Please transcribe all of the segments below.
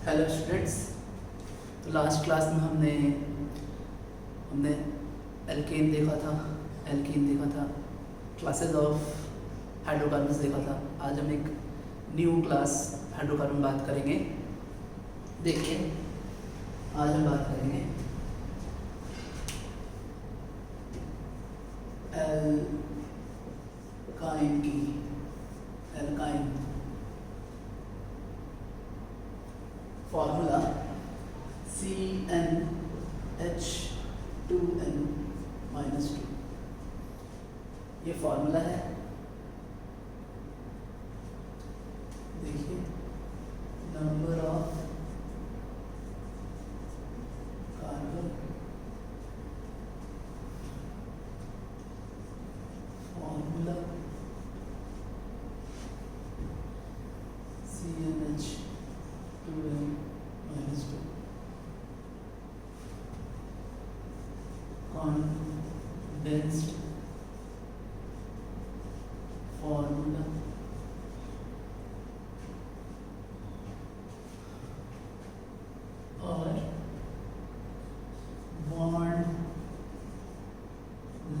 Hello students. तो last class में हमने एल्केन देखा था, क्लासेस ऑफ हाइड्रोकार्बन्स देखा था। आज हम एक न्यू क्लास हाइड्रोकार्बन बात करेंगे। देखिए, आज हम बात करेंगे एल्काइन की। एल्काइन फॉर्मूला CnH2n-2, ये फॉर्मूला है। देखिए, number of carbon formula CnH2n-2 condensed formula और bond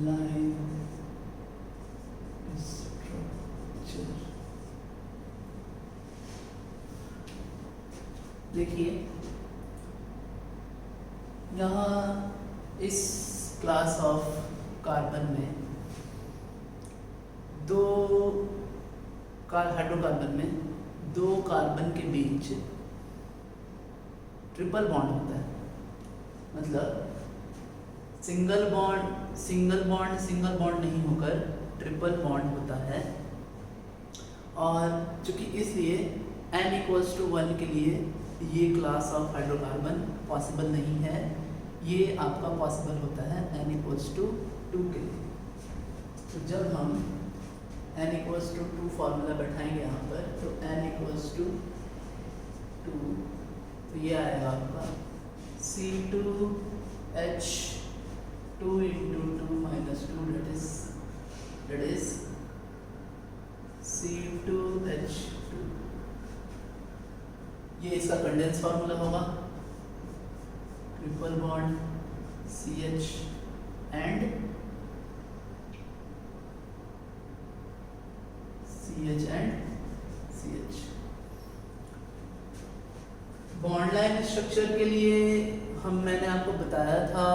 line structure। देखिए, यहाँ इस क्लास ऑफ कार्बन में हाइड्रोकार्बन में दो कार्बन के बीच ट्रिपल बॉन्ड होता है। मतलब सिंगल बॉन्ड नहीं होकर ट्रिपल बॉन्ड होता है। और चूंकि इसलिए n=1 के लिए ये क्लास ऑफ हाइड्रोकार्बन पॉसिबल नहीं है, ये आपका पॉसिबल होता है n=2 के लिए। तो जब हम n=2 फॉर्मूला बैठाएंगे यहाँ पर, तो n=2, तो ये आएगा आपका C2H2 × 2 - 2 that is C2H2। ये इसका कंडेंस फार्मूला होगा, triple bond CH and CH। Bond line structure के लिए मैंने आपको बताया था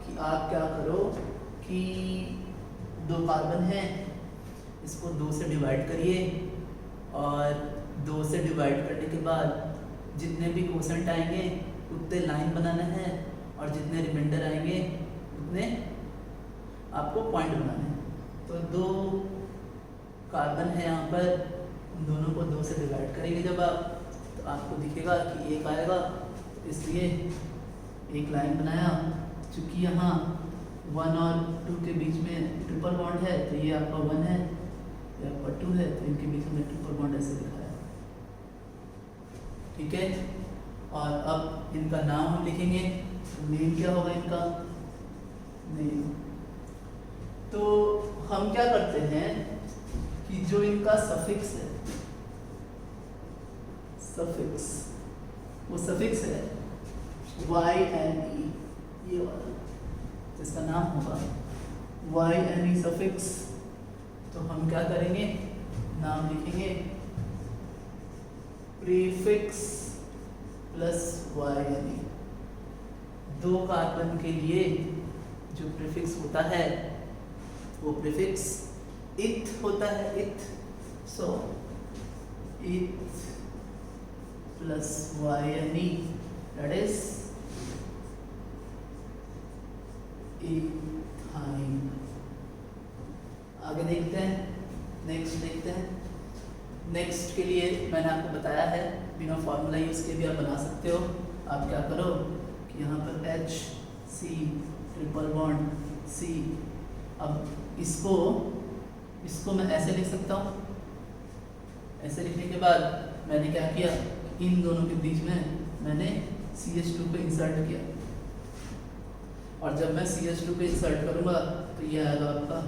कि आप क्या करो कि दो कार्बन है, इसको 2 से डिवाइड करिए और 2 से डिवाइड करने के बाद जितने भी कोसेंट आएंगे उतने लाइन बनाना है और जितने रिमाइंडर आएंगे उतने आपको पॉइंट बनाना है। तो 2 कार्बन है यहाँ पर, उन दोनों को 2 से डिवाइड करेंगे जब आप, तो आपको दिखेगा कि 1 आएगा। तो इसलिए एक लाइन बनाया। चूँकि यहाँ 1 और 2 के बीच में ट्रिपल बॉन्ड है, तो ये आपका 1 है, ये आपका 2 है, तो इनके बीच में ट्रिपल बॉन्ड ऐसे लिखा है। ठीक है। और अब इनका नाम हम लिखेंगे। तो नेम क्या होगा इनका? नेम। तो हम क्या करते हैं कि जो इनका सफिक्स है, वो सफिक्स है YNE, ये वाला, जिसका नाम होगा YNE सफिक्स। तो हम क्या करेंगे, नाम लिखेंगे प्रीफिक्स प्लस YNE। 2 कार्बन के लिए जो प्रीफिक्स होता है वो प्रीफिक्स इथ होता है, इथ। सो इथ plus YNE, that is ethyne. आगे देखते हैं, नेक्स्ट के लिए मैंने आपको बताया है, बिना फॉर्मूला यूज के भी आप बना सकते हो। आप क्या करो कि यहाँ पर H C triple bond C। अब इसको मैं ऐसे लिख सकता हूँ। ऐसे लिखने के बाद मैंने क्या किया, इन दोनों के बीच में मैंने CH2 को इंसर्ट किया। और जब मैं CH2 को इंसर्ट करूंगा तो ये आएगा आपका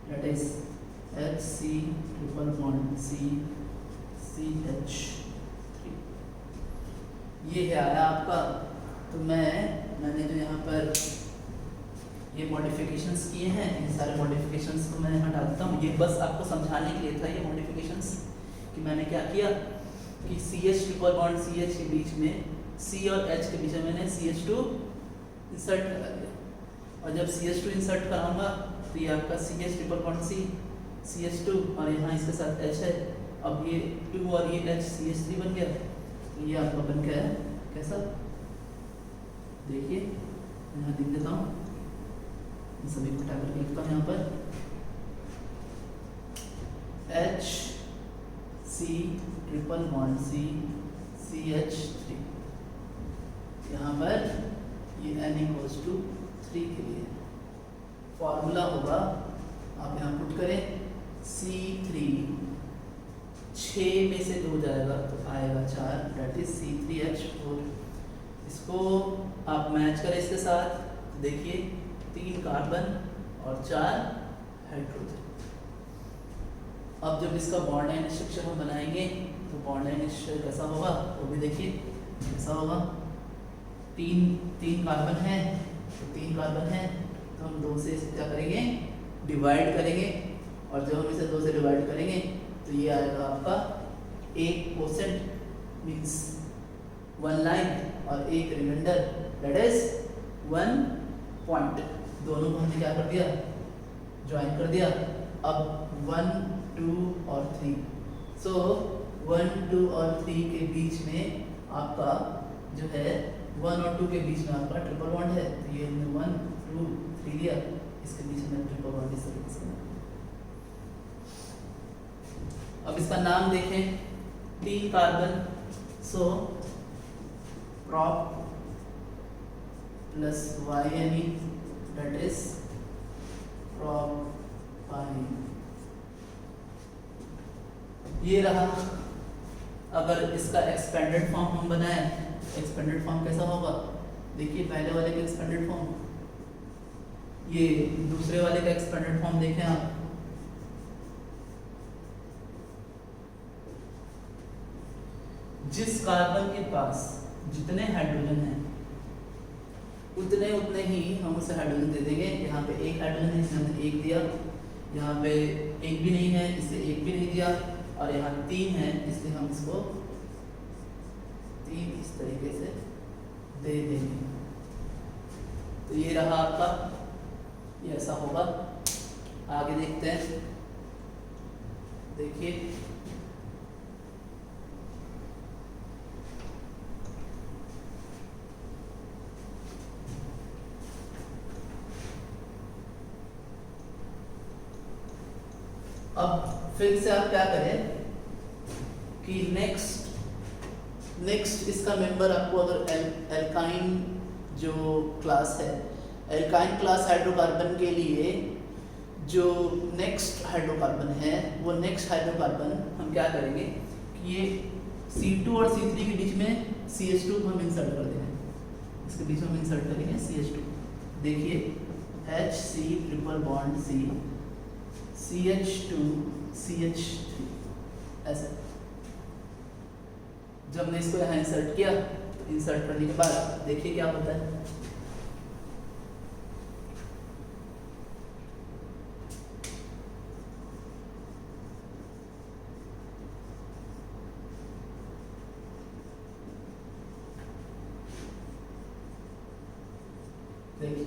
that is H C triple bond C C H 3, ये है आया आपका। तो मैंने जो यहाँ पर ये मॉडिफिकेशंस किए हैं, इन सारे मॉडिफिकेशंस को मैं हटा देता हूँ। ये बस आपको समझाने के लिए था ये मॉडिफिकेशंस, कि मैंने क्या किया कि C H triple bond C H के बीच में, सी और एच के बीच में मैंने CH2 इंसर्ट करा दिया। और जब CH2 इंसर्ट कराऊंगा तो ये आपका C H triple bond C CH2 और यहाँ इसके साथ H है। अब ये 2 और ये H CH3 बन गया। तो ये आपका बन गया है कैसा, देखिए यहाँ लिख देता हूँ, इन सभी को हटा करके लिखता हूँ यहाँ पर H C triple bond C CH3। यहाँ पर ये n=3 के लिए फॉर्मूला होगा, आप यहाँ पुट करें C3, 6 में से 2 जाएगा तो आएगा 4, दैट इज C3H4। इसको आप मैच करें इसके साथ, देखिए 3 कार्बन और 4 हाइड्रोजन। अब जब इसका बॉन्ड लाइन स्ट्रक्चर हम बनाएंगे तो बॉन्ड लाइन स्ट्रक्चर कैसा होगा वो भी देखिए कैसा होगा। 3 कार्बन है तो 3 कार्बन है तो हम 2 से इसे क्या करेंगे, डिवाइड करेंगे। और जब हम इसे 2 से डिवाइड करेंगे तो ये आएगा आपका 1% मीन्स 1 लाइन और 1 रिमाइंडर दैट इज 1 पॉइंट। दोनों को हमने क्या कर दिया, ज्वाइन कर दिया। अब 1 2 और 3, सो 1 2 और 3 के बीच में आपका जो है 1 और 2 के बीच में आपका ट्रिपल बॉन्ड है। तो ये हमने 1 2 3 दिया, इसके बीच में ट्रिपल बॉन्ड इस तरीके से। अब इसका नाम देखें, 3 carbon, so prop plus YNE that is propyne. ये रहा। अगर इसका एक्सपेंडेड फॉर्म हम बनाए, एक्सपेंडेड फॉर्म कैसा होगा, देखिए पहले वाले का एक्सपेंडेड फॉर्म, ये दूसरे वाले का एक्सपेंडेड फॉर्म देखें आप। जिस कार्बन के पास जितने हाइड्रोजन हैं उतने ही हम उसे हाइड्रोजन दे देंगे। यहाँ पे 1 हाइड्रोजन है इसलिए हमने 1 दिया, यहाँ पे 1 भी नहीं है इससे 1 भी नहीं दिया, और यहाँ 3 है इसलिए हम इसको 3 इस तरीके से दे देंगे। तो ये रहा आपका, ये ऐसा होगा। आगे देखते हैं, देखिए अब फिर से आप क्या करें कि नेक्स्ट इसका मेंबर आपको अगर एल्काइन जो क्लास है, एल्काइन क्लास हाइड्रोकार्बन के लिए जो नेक्स्ट हाइड्रोकार्बन है, वो नेक्स्ट हाइड्रोकार्बन हम क्या करेंगे कि ये C2 और C3 के बीच में CH2 को हम इंसर्ट कर देंगे। इसके बीच में हम इंसर्ट करेंगे CH2। देखिए HC triple bond C CH2 CH3 ऐसे। जब हमने इसको यहाँ इंसर्ट किया, इंसर्ट करने के बाद देखिए क्या होता है। देखिए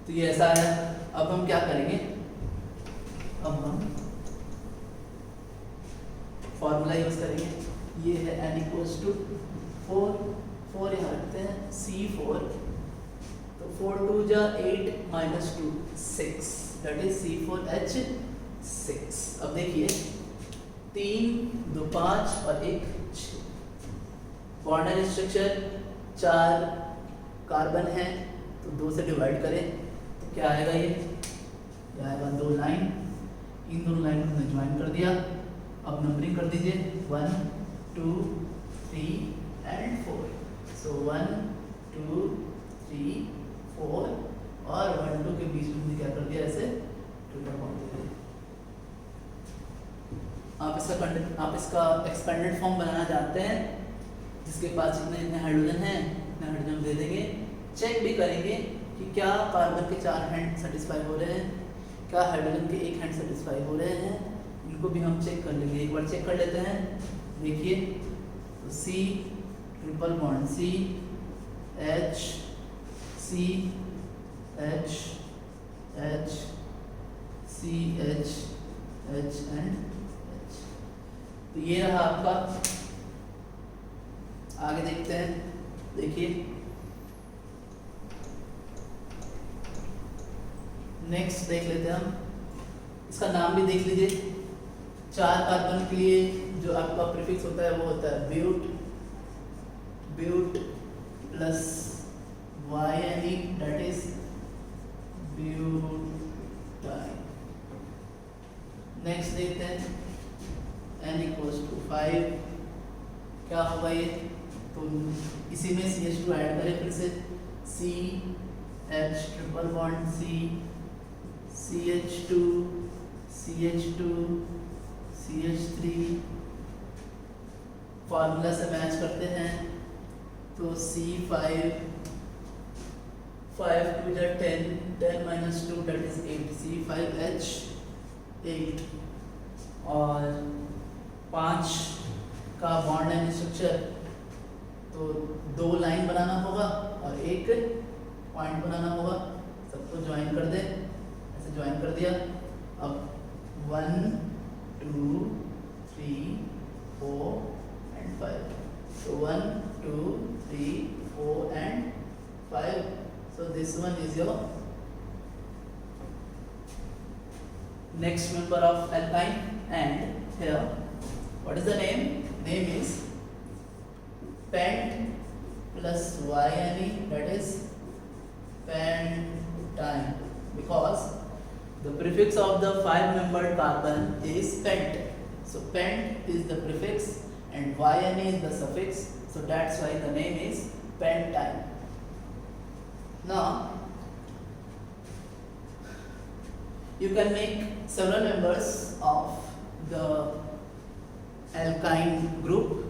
तो ये ऐसा है। अब हम क्या करेंगे, अब हम फॉर्मूला यूज करेंगे। ये है n=4, 4 यहाँ रखते हैं C4, तो 4 2 जा 8 -2 6 दैट इज C4H6। अब देखिए 3 2 5 और 1 6 बॉन्ड स्ट्रक्चर 4 कार्बन है तो 2 से डिवाइड करें तो क्या आएगा, ये आएगा 2 लाइन। इन दोनों लाइन को हमने ज्वाइन कर दिया। अब नंबरिंग कर दीजिए 1 2 3 एंड 4। सो 1 2 3 4 और 1 2 के बीच में हमने क्या कर दिया, ऐसे ट्रिपल बॉन्ड दे दें। आप इसका एक्सपेंडेड फॉर्म बनाना चाहते हैं, जिसके पास जितने इतने हाइड्रोजन हैं इतने हाइड्रोजन दे देंगे। चेक भी करेंगे कि क्या कार्बन के 4 हैंड सेटिस्फाई हो रहे हैं, क्या हाइड्रोजन के 1 हैंड सेटिस्फाई हो रहे हैं, इनको भी हम चेक कर लेंगे। एक बार चेक कर लेते हैं। देखिए तो C triple bond C H C H H C H H and H. तो ये रहा आपका। आगे देखते हैं। देखिए नेक्स्ट देख लेते हैं हम। इसका नाम भी देख लीजिए। 4 कार्बन के लिए जो आपका प्रीफिक्स होता है वो होता है but, but plus YNE that is butyne. Next देखते हैं N = 5। क्या होगा ये? तो इसी में CH2 ऐड करें फिर से। C H triple bond C CH2 CH2 CH3 formula से मैच करते हैं तो C5 5 2 10 10 - 2 दैट इज 8 C5H8। और 5 का बॉन्ड एंड स्ट्रक्चर, तो 2 लाइन बनाना होगा और 1 पॉइंट बनाना होगा। सबको ज्वाइन कर दे। ऐसे ज्वाइन कर दिया। अब 1 2 3 4 and 5। so 1 2 3 4 and 5. So this one is your next member of alkyne. And here what is the name? Name is pent plus YNE, that is pentyne, because the prefix of the 5-membered carbon is pent. So pent is the prefix and YNE is the suffix, so that's why the name is pentyne. Now you can make several members of the alkyne group.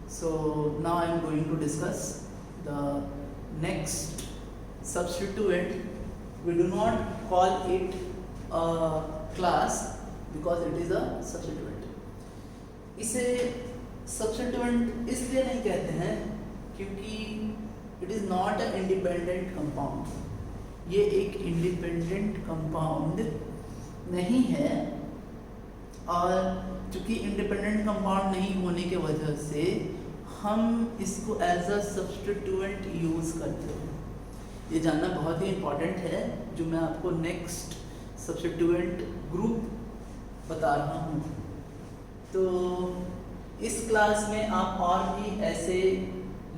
So now I am going to discuss the next substituent. We do not call it a class because it is a substituent. इसे substituent इसलिए नहीं कहते हैं क्योंकि it is not an independent compound. ये एक independent compound नहीं है, और चूंकि इंडिपेंडेंट कंपाउंड नहीं होने के वजह से हम इसको एज अ सब्स्टिट्यूएंट यूज़ करते हैं। ये जानना बहुत ही इम्पॉर्टेंट है, जो मैं आपको नेक्स्ट सब्स्टिट्यूएंट ग्रुप बता रहा हूँ। तो इस क्लास में आप और भी ऐसे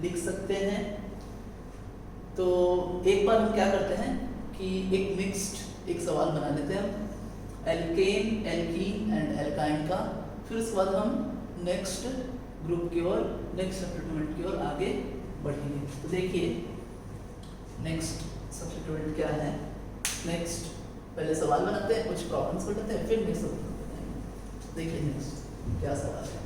लिख सकते हैं। तो एक बार हम क्या करते हैं कि एक मिक्स्ड एक सवाल बना लेते हैं हम एल्केन, एल्कीन एंड एल्काइन का। फिर उसके बाद हम नेक्स्ट ग्रुप की ओर, नेक्स्ट सब्स्टिट्यूएंट की ओर आगे बढ़ेंगे। तो देखिए नेक्स्ट सब्स्टिट्यूएंट क्या है। नेक्स्ट पहले सवाल बनाते हैं, कुछ प्रॉब्लम्स कर लेते हैं, फिर नेक्स्ट सब्स्टिट्यूएंट बनाएंगे। देखिए नेक्स्ट क्या सवाल है।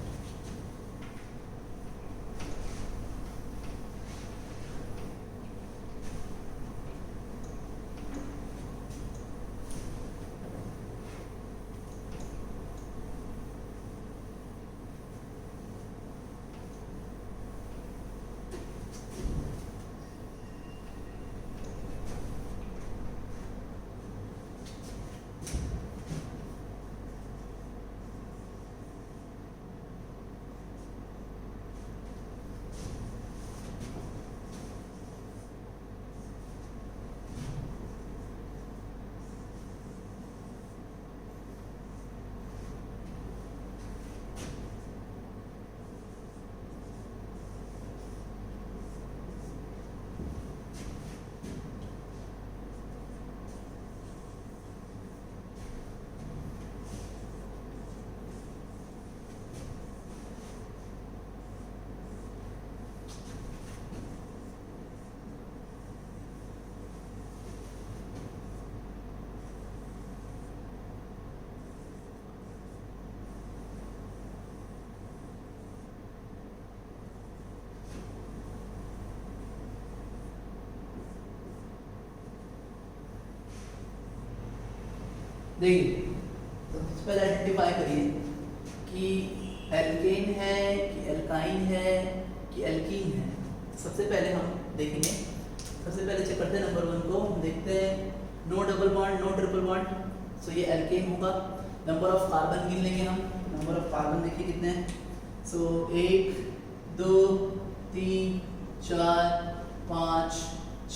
देखिए तो सबसे पहले आइडेंटिफाई करिए कि एल्केन है कि एल्काइन है कि एल्कीन है। सबसे पहले हम देखेंगे, सबसे पहले चेक करते हैं नंबर 1 को, देखते हैं no double bond no triple bond, so ये एल्केन होगा। नंबर ऑफ कार्बन गिन लेंगे हम, नंबर ऑफ कार्बन देखिए कितने हैं, सो 1 2 3 4 5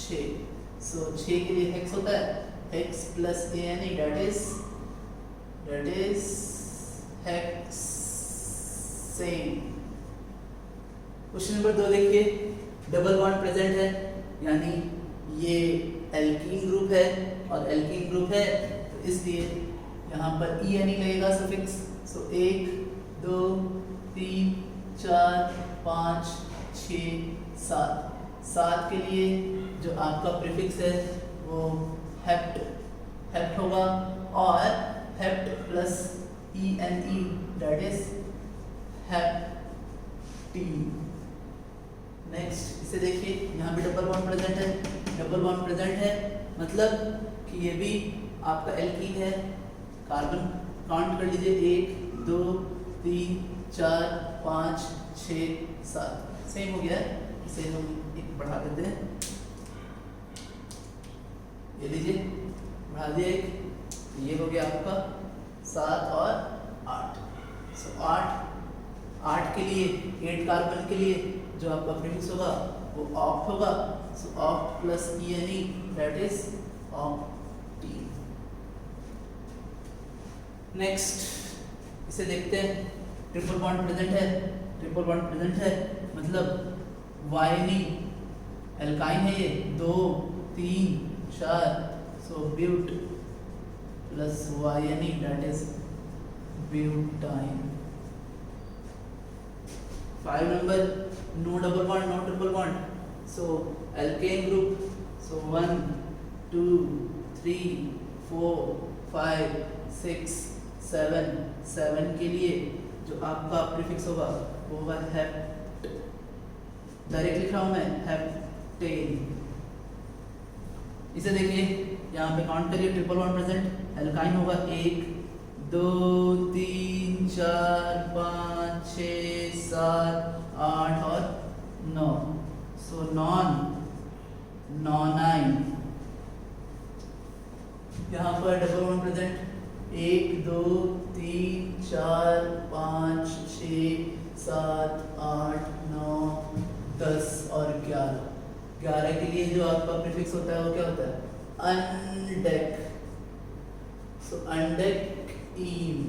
6, सो 6 के लिए हेक्स होता है, hex plus ANE that is hex same. Question number 2 देखिए, डबल बॉन्ड प्रेजेंट है, यानी ये एल्कीन ग्रुप है और एल्कीन ग्रुप है तो इसलिए यहाँ पर ENE लगेगा सफिक्स। सो 1 2 3 4 5 6 7, 7 के लिए जो आपका प्रीफिक्स है वो हेप्ट होगा और hept plus ENE that is heptene. Next इसे देखिए, यहाँ भी डबल बॉन्ड प्रेजेंट है, डबल बॉन्ड प्रेजेंट है मतलब कि ये भी आपका एल्कीन है। कार्बन काउंट कर लीजिए 1 2 3 4 5 6 7, सेम हो गया है। इसे हम एक बढ़ा देते हैं, ये लीजिए बढ़ा दिया एक, ये हो गया आपका 7 और 8। सो 8 के लिए 8 कार्बन के लिए जो आपका प्रीफिक्स होगा वो ऑक्ट होगा। So oct plus ENE that is octene. Next इसे देखते हैं, ट्रिपल बॉन्ड प्रेजेंट है, ट्रिपल बॉन्ड प्रेजेंट है मतलब वायनी एल्काइन है ये, 2 3 4, so but plus YNE that is butyne. 5 number, no double bond no triple bond, so alkane group, so 1 2 3 4 5 6 7, 7 के लिए जो आपका प्रीफिक्स होगा वो होगा हेप्ट, डायरेक्ट लिख रहा हूँ मैं हेप्टेन। इसे देखिए यहाँ पे काउंट करिए, ट्रिपल बॉन्ड प्रेजेंट, एल्काइन होगा 1 2 3 4 5 6 7 8 और 9, सो नॉनाइन। यहाँ पर डबल बॉन्ड प्रेजेंट 1 2 3 4 5 6 7 8 9 10 और 11, 11 के लिए जो आपका प्रीफिक्स होता है वो क्या होता है अनडेक, सो अनडेक ईन।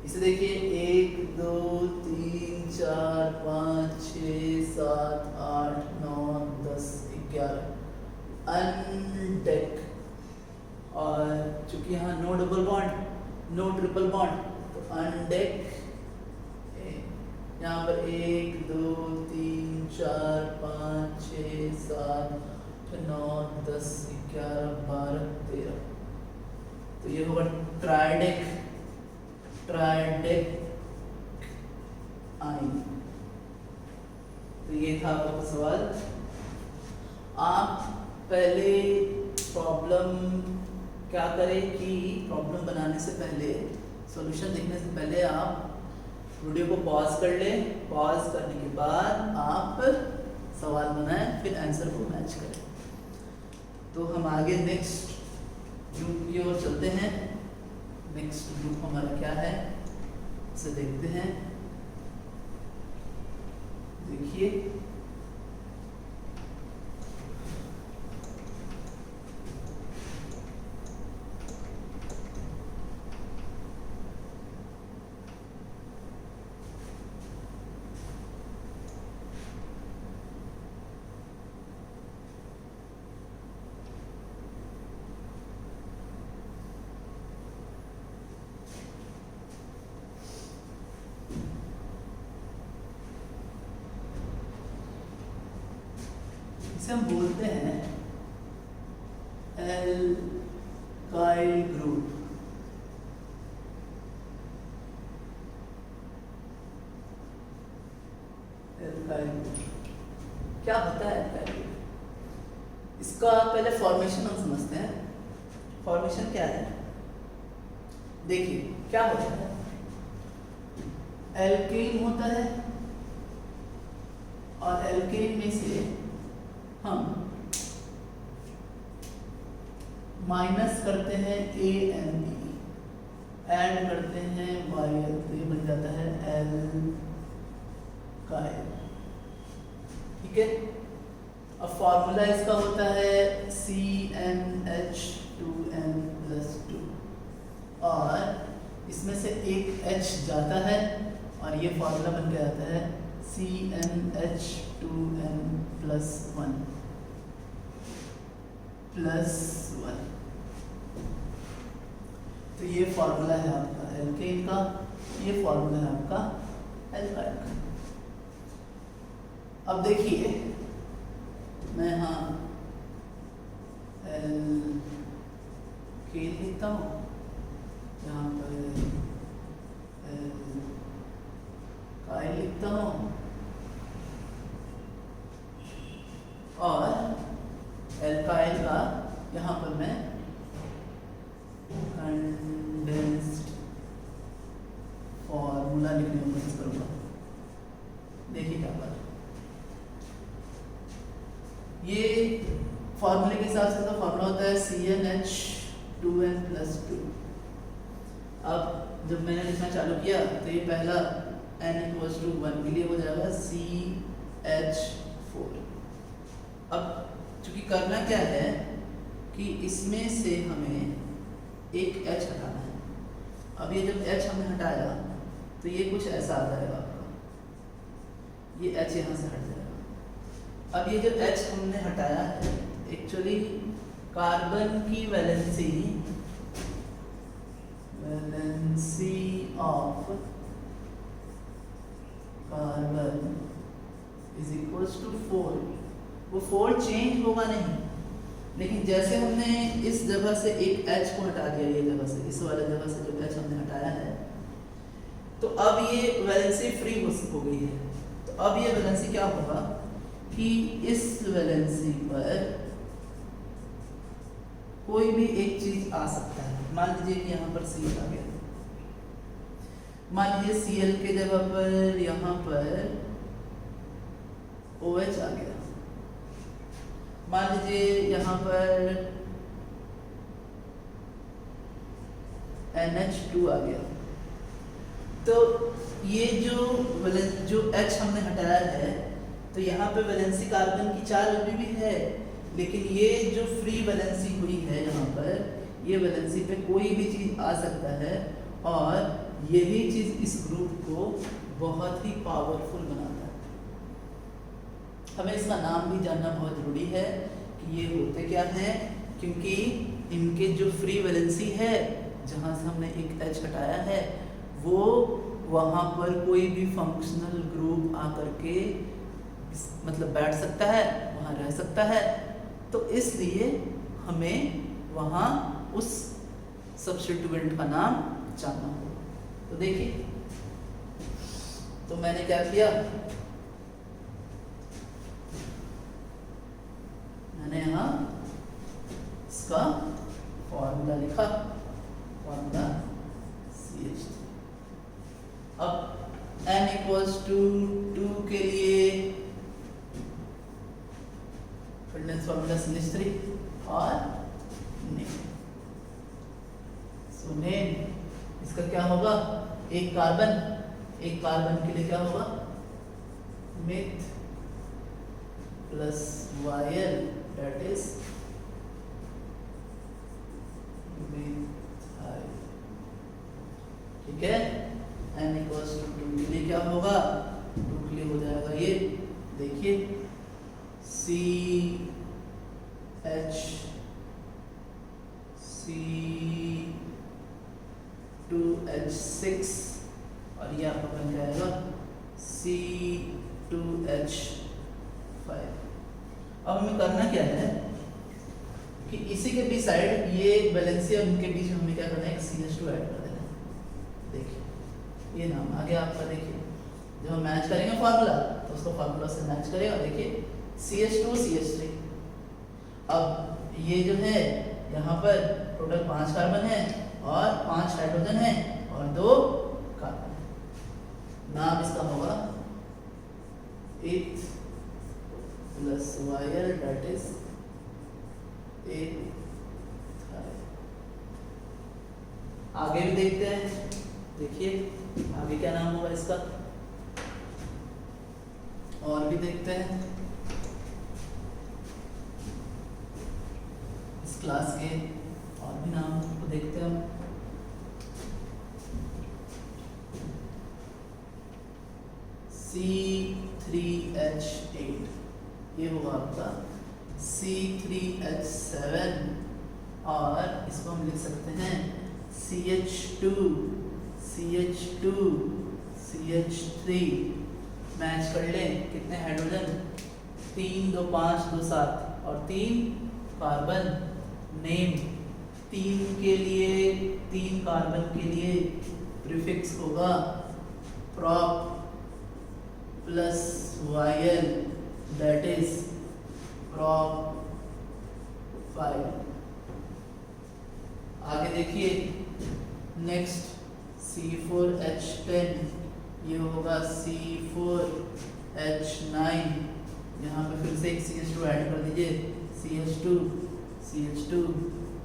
इसे देखिए 1 2 3 4 5 6 7 8 9 10 11 अनडेक। और चूंकि यहाँ no double bond no triple bond तो अनडेक, यहाँ पर 1 2 3 4 5 6 7 9 10 11 12 13, तो ये होगा ट्राइडेक आइन। तो ये था आपका सवाल। आप पहले प्रॉब्लम क्या करें कि प्रॉब्लम बनाने से पहले, सॉल्यूशन देखने से पहले आप वीडियो को पॉज कर लें, पॉज करने के बाद आप सवाल बनाएं, फिर आंसर को मैच करें। तो हम आगे नेक्स्ट ग्रुप की ओर चलते हैं। नेक्स्ट ग्रुप हमारा क्या है इसे देखते हैं। देखिए हम बोलते हैं एल्काइल ग्रुप। एल्काइल क्या होता है एल्काइल ग्रुप? इसका पहले फॉर्मेशन हम समझते हैं। फॉर्मेशन क्या है? देखिए क्या होता है, एल्केन होता है और एल्केन में से हम माइनस करते हैं ANE, ऐड करते हैं YL, तो ये बन जाता है एल्काइल। ठीक है, अब फॉर्मूला इसका होता है CnH2n+2 और इसमें से एक H जाता है और ये फॉर्मूला बन के आता है CnH2n+1 +1। तो ये फॉर्मूला है आपका एल्केन का, ये फॉर्मूला है आपका एल्काइल का। अब देखिए मैं यहाँ एल्केन लिखता हूँ, यहाँ पर एल्काइल लिखता हूँ और एल्काइल का यहाँ पर मैं कंडेंस्ड फॉर्मूला लिखने में कोशिश करूँगा। देखिए क्या बात, ये फॉर्मूले के हिसाब से तो फॉर्मूला होता है CnH2n+2। अब जब मैंने लिखना चालू किया तो ये पहला n=1 के लिए हो जाएगा CH4। अब चूंकि करना क्या है कि इसमें से हमें एक H हटाना है। अब ये जब H हमने हटाया तो ये कुछ ऐसा आ जाएगा आपका, ये H यहाँ से हट जाएगा। अब ये जो H हमने हटाया है, एक्चुअली कार्बन की वैलेंसी ऑफ कार्बन = 4। वो 4 चेंज होगा नहीं, लेकिन जैसे हमने इस जगह से एक H को हटा दिया, ये जगह से, इस वाले जगह से जब H हमने हटाया है तो अब ये वैलेंसी फ्री हो गई है। तो अब ये वैलेंसी क्या होगा कि इस वैलेंसी पर कोई भी एक चीज आ सकता है। मान लीजिए कि यहाँ पर Cl आ गया, मान लीजिए Cl के जगह पर यहाँ पर OH आ गया, मान लीजिए यहाँ पर NH2 आ गया। तो ये जो H हमने हटाया है तो यहाँ पे वैलेंसी कार्बन की 4 भी है, लेकिन ये जो फ्री वैलेंसी हुई है यहाँ पर, ये वैलेंसी पे कोई भी चीज आ सकता है और यही चीज इस ग्रुप को बहुत ही पावरफुल बनाता है। हमें इसका नाम भी जानना बहुत जरूरी है कि ये होते क्या हैं, क्योंकि इनके जो फ्री वैलेंसी है जहाँ से हमने एक H हटाया है वो वहाँ पर कोई भी फंक्शनल ग्रुप आकर के मतलब बैठ सकता है, वहाँ रह सकता है। तो इसलिए हमें वहाँ उस सब्स्टिट्यूएंट का नाम जानना होगा। तो देखिए, तो मैंने क्या किया, मैंने यहाँ इसका फॉर्मूला लिखा, फॉर्मूला CH3। अब n=2 के लिए कंडेंस फॉर्मूला CH3 और नेम। सो नेम इसका क्या होगा, एक कार्बन के लिए क्या होगा, myth plus YL, that is methyl. ठीक है, n=2 के लिए क्या होगा, 2 के लिए हो जाएगा ये, देखिए C2H6 और ये आपका बन जाएगा C2H5। अब हमें करना क्या है कि इसी के बीच साइड ये वैलेंसी और इनके बीच में हमें क्या करना है, एक CH2 ऐड कर देना है। देखिए ये नाम आ गया आपका। देखिए जब हम मैच करेंगे फार्मूला तो उसको फार्मूला से मैच करेगा। देखिए CH2 CH3। अब ये जो है यहाँ पर टोटल 5 कार्बन है, और 5 हाइड्रोजन है और 2 कार्बन। नाम इसका होगा eth plus Yl that is ethyl. आगे भी देखते हैं, देखिए आगे क्या नाम होगा इसका, और भी देखते हैं इस क्लास के और भी नाम को देखते हैं हम। C3H8 ये होगा आपका C3H7 और इसको हम लिख सकते हैं CH2 CH2 CH3। मैच कर लें, कितने हाइड्रोजन, 3 2 5 2 7 और 3 कार्बन। नेम 3 के लिए, 3 कार्बन के लिए प्रीफिक्स होगा prop plus Yl that is prop 5। आगे देखिए नेक्स्ट C4H10 ये होगा C4H9। यहाँ पे फिर से एक CH2 ऐड कर दीजिए, CH2 CH2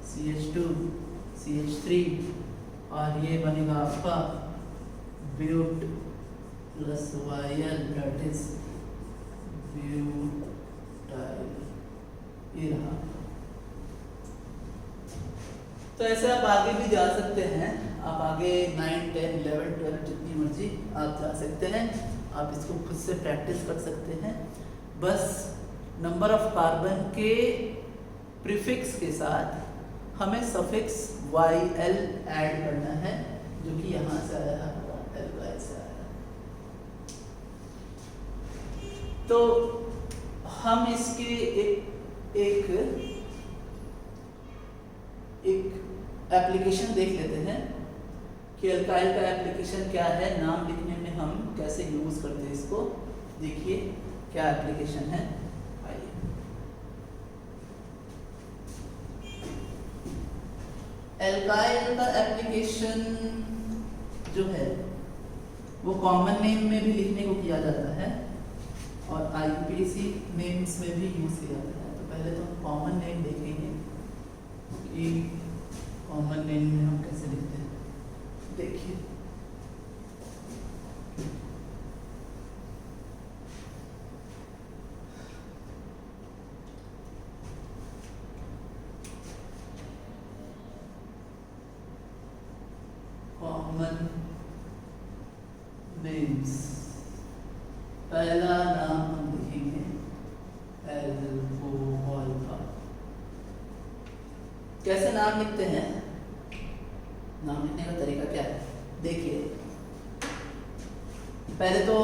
CH2 CH3 और ये बनेगा आपका but plus Yl that is butyl. ये रहा। तो ऐसे आप आगे भी जा सकते हैं, आप आगे 9 10 11 12 जितनी मर्जी आप जा सकते हैं, आप इसको खुद से प्रैक्टिस कर सकते हैं। बस नंबर ऑफ कार्बन के प्रीफिक्स के साथ हमें सफिक्स Yl ऐड करना है, जो कि यहाँ से आया है, Ly से आया है। तो हम इसके एक एप्लीकेशन देख लेते हैं कि अल्काइल का एप्लीकेशन क्या है, नाम लिखने में हम कैसे यूज करते हैं इसको। देखिए क्या एप्लीकेशन है, आइए। अल्काइल का एप्लीकेशन जो है वो कॉमन नेम में भी लिखने को किया जाता है और IUPAC नेम्स में भी यूज किया जाता है। तो पहले तो हम कॉमन नेम देखेंगे कि कॉमन नेम में हम कैसे लिखते हैं। देखिए कॉमन नेम्स, पहला नाम हम लिखेंगे अल्कोहल का। कैसे नाम लिखते हैं, नाम लिखने का तरीका क्या है, देखिए पहले तो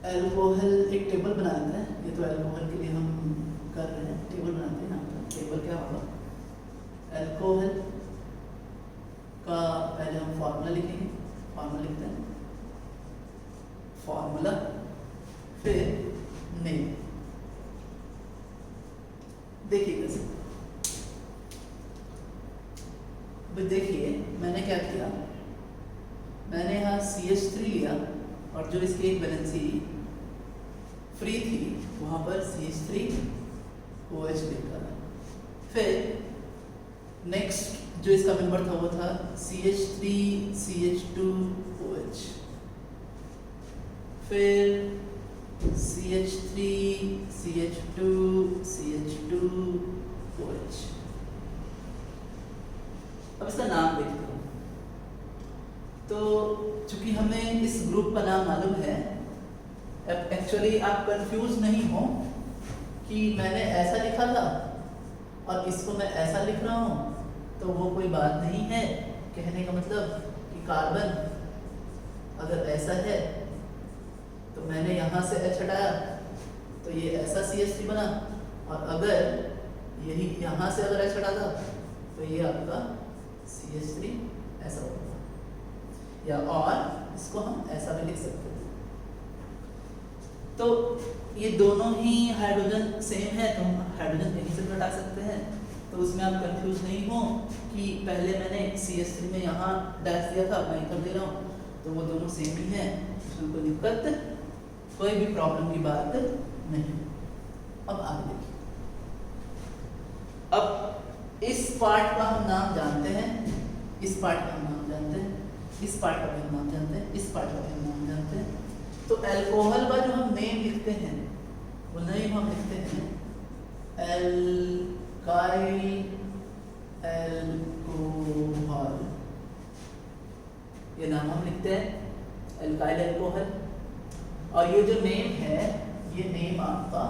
अल्कोहल एक टेबल बना लेते हैं। ये तो अल्कोहल के लिए हम कर रहे हैं, टेबल बनाते हैं। यहाँ पर टेबल क्या होगा, अल्कोहल का पहले हम फॉर्मूला लिखेंगे, फॉर्मूला लिखते हैं, फॉर्मूला फिर नेम। देखिए कैसे, देखिए मैंने क्या किया, मैंने यहाँ CH3 लिया और जो इसकी एक वैलेंसी फ्री थी वहाँ पर CH3OH लिखा। फिर नेक्स्ट जो इसका मेंबर था वो था CH3CH2OH, फिर CH3CH2CH2OH। अब इसका नाम देखते हैं। तो चूंकि हमें इस ग्रुप का नाम मालूम है, एक्चुअली आप कंफ्यूज नहीं हो कि मैंने ऐसा लिखा था और इसको मैं ऐसा लिख रहा हूँ, तो वो कोई बात नहीं है। कहने का मतलब कि कार्बन अगर ऐसा है तो मैंने यहाँ से H हटाया तो ये ऐसा CH3 बना, और अगर यही यहाँ से अगर H हटाता तो ये आपका CH3 ऐसा होगा, या और इसको हम ऐसा भी लिख सकते हैं। तो ये दोनों ही हाइड्रोजन सेम है तो हम हाइड्रोजन कहीं से भी हटा सकते हैं। तो उसमें आप कंफ्यूज नहीं हो कि पहले मैंने CH3 में यहाँ डैश दिया था, मैं इधर दे रहा हूँ, तो वो दोनों सेम ही है, उसमें कोई दिक्कत, कोई भी प्रॉब्लम की बात नहीं। अब आगे देखिए, अब इस पार्ट का हम नाम जानते हैं, इस पार्ट का हम नाम जानते हैं, इस पार्ट का भी हम नाम जानते हैं, इस पार्ट का भी हम नाम जानते हैं। तो अल्कोहल का जो हम नेम लिखते हैं वो नेम हम लिखते हैं एल्काइल अल्कोहल, ये नाम हम लिखते हैं एल्काइल अल्कोहल। और ये जो नेम है ये नेम आपका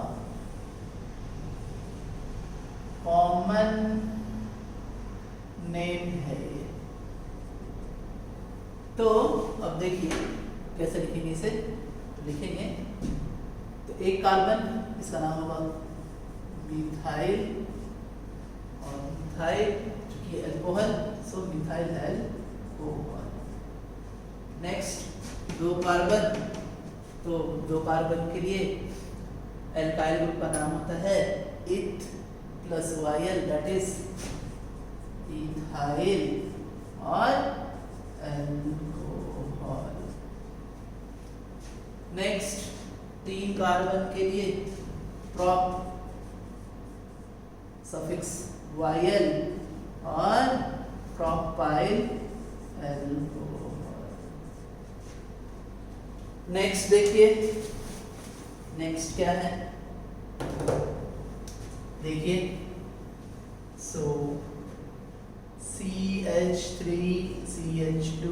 कॉमन नेम है। तो अब देखिए कैसे लिखेंगे इसे, तो लिखेंगे तो एक कार्बन, इसका नाम होगा मिथाइल, और मिथाइल चूंकि अल्कोहल, सो मिथाइल अल्कोहल। नेक्स्ट दो कार्बन, तो दो कार्बन के लिए एल्काइल ग्रुप का नाम होता है eth plus yl, that is ethyl और अल्कोहल। नेक्स्ट तीन कार्बन के लिए प्रॉप सफिक्स वायल और प्रोपाइल अल्कोहल। नेक्स्ट देखिए, नेक्स्ट क्या है, देखिए so CH3 CH2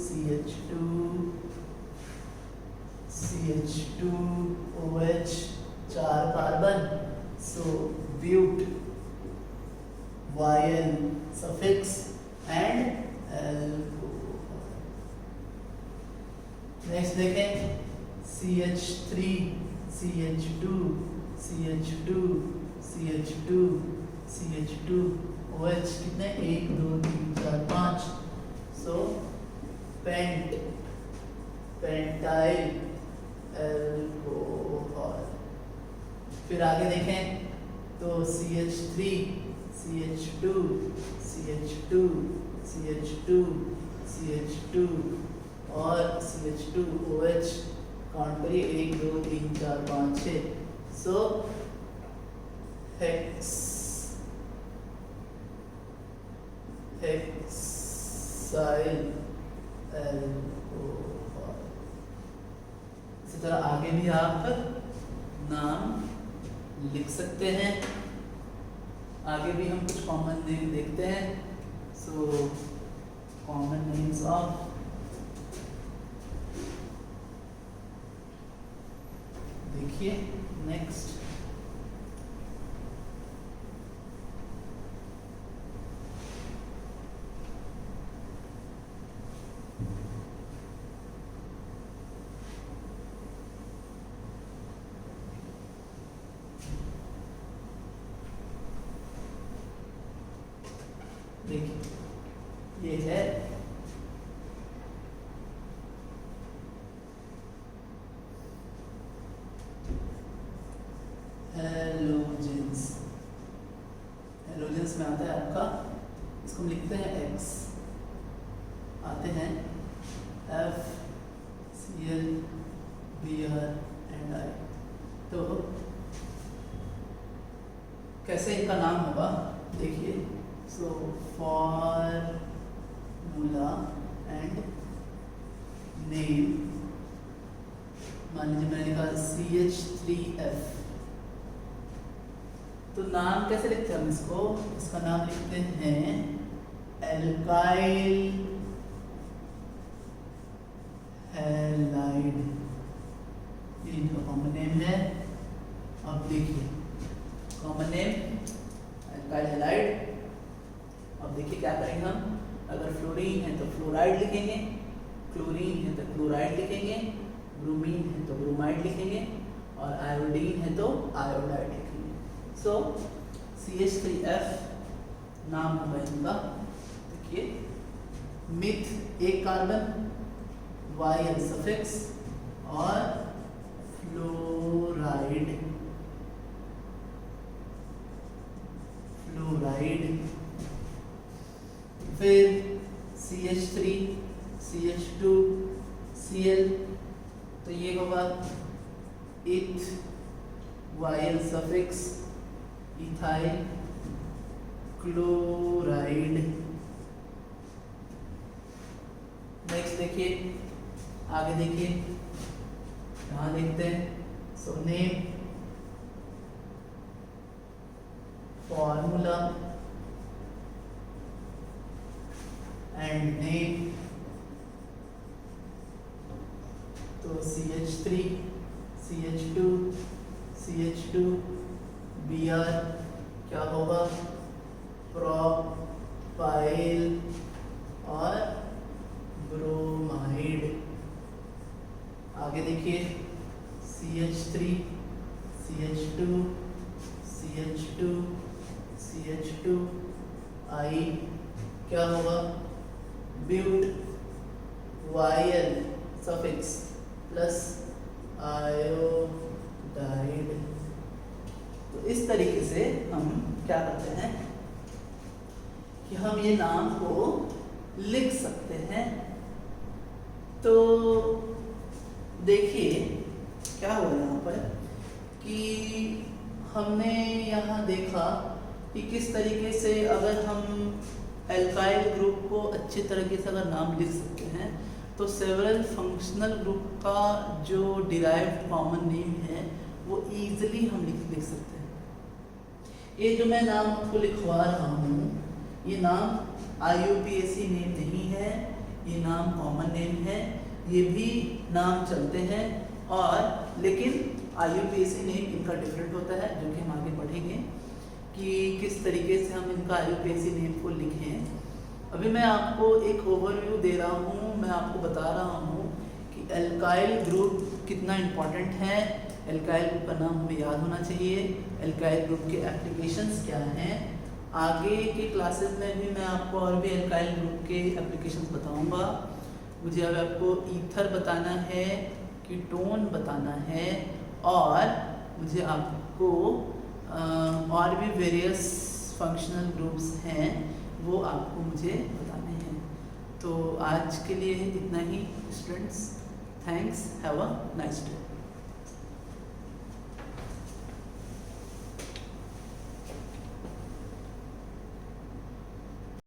CH2 CH2 OH, चार carbon, so but yl suffix and alcohol. Next देखें CH3 CH2 CH2 CH2 CH2 OH, कितने 1 2 3 4 5, सो पेंट पेंटाइल अल्कोहल। फिर आगे देखें तो CH3 CH2 CH2 CH2 CH2 और CH2 OH, काउंट करिए 1 2 3 4 5 6, सो hexyl alcohol. इसी तरह आगे भी आप नाम लिख सकते हैं, आगे भी हम कुछ कॉमन नेम देखते हैं। सो कॉमन नेम्स ऑफ देखिए नेक्स्ट देखिए, ये है हेलोजेंस। हेलोजेंस में आता है आपका, इसको हम लिखते हैं X, आते हैं F Cl Br and I। तो कैसे इनका नाम होगा देखिए, सो फॉर्मूला एंड नेम, मान लीजिए मैंने लिखा CH3F, तो नाम कैसे लिखते हैं हम इसको, इसका नाम लिखते हैं एल्काइल हैलाइड, ये इनका कॉमन नेम है। अब देखिए कॉमन नेम एल्काइल हैलाइड। अब देखिए क्या करेंगे हम, अगर फ्लोरीन है तो फ्लोराइड लिखेंगे, क्लोरीन है तो क्लोराइड लिखेंगे, ब्रोमीन है तो ब्रोमाइड लिखेंगे, और आयोडीन है तो आयोडाइड लिखेंगे। सो CH3F नाम होगा इनका। देखिए मिथ एक कार्बन, वायल सफिक्स और फ्लोराइड फ्लोराइड क्लोराइड। फिर CH3 CH2 Cl, तो ये होगा इथ YL suffix ethyl chloride. Next देखिए, आगे देखिए, यहाँ देखते हैं। So name, formula and name. तो CH3 CH2 CH2 Br क्या होगा, प्रोपाइल और ब्रोमाइड। आगे देखिए, CH3 CH2 CH2 CH2 I क्या होगा, but YL suffix plus iodide. तो इस तरीके से हम क्या करते हैं कि हम ये नाम को लिख सकते हैं। तो देखिए क्या हुआ यहाँ पर कि हमने यहाँ देखा कि किस तरीके से अगर हम एल्काइल ग्रुप को अच्छी तरीके से अगर नाम लिख सकते हैं तो सेवरल फंक्शनल ग्रुप का जो डिराइव्ड कॉमन नेम है वो इजीली हम लिख सकते हैं। ये जो मैं नाम आपको लिखवा रहा हूँ ये नाम IUPAC नेम नहीं है, ये नाम कॉमन नेम है। ये भी नाम चलते हैं और लेकिन IUPAC नेम इनका डिफरेंट होता है, जो कि हम आगे पढ़ेंगे कि किस तरीके से हम इनका IUPAC नेम को लिखें। अभी मैं आपको एक ओवरव्यू दे रहा हूँ, मैं आपको बता रहा हूँ कि एल्काइल ग्रुप कितना इम्पोर्टेंट है। एल्काइल ग्रुप का नाम हमें याद होना चाहिए, एल्काइल ग्रुप के एप्लीकेशंस क्या हैं। आगे के क्लासेस में भी मैं आपको और भी एल्काइल ग्रुप के एप्लीकेशंस बताऊंगा। मुझे अब आपको ईथर बताना है, कीटोन बताना है और मुझे आपको और भी वेरियस फंक्शनल ग्रुप्स हैं वो आपको मुझे बताने हैं। तो आज के लिए इतना ही students, thanks, have a nice day.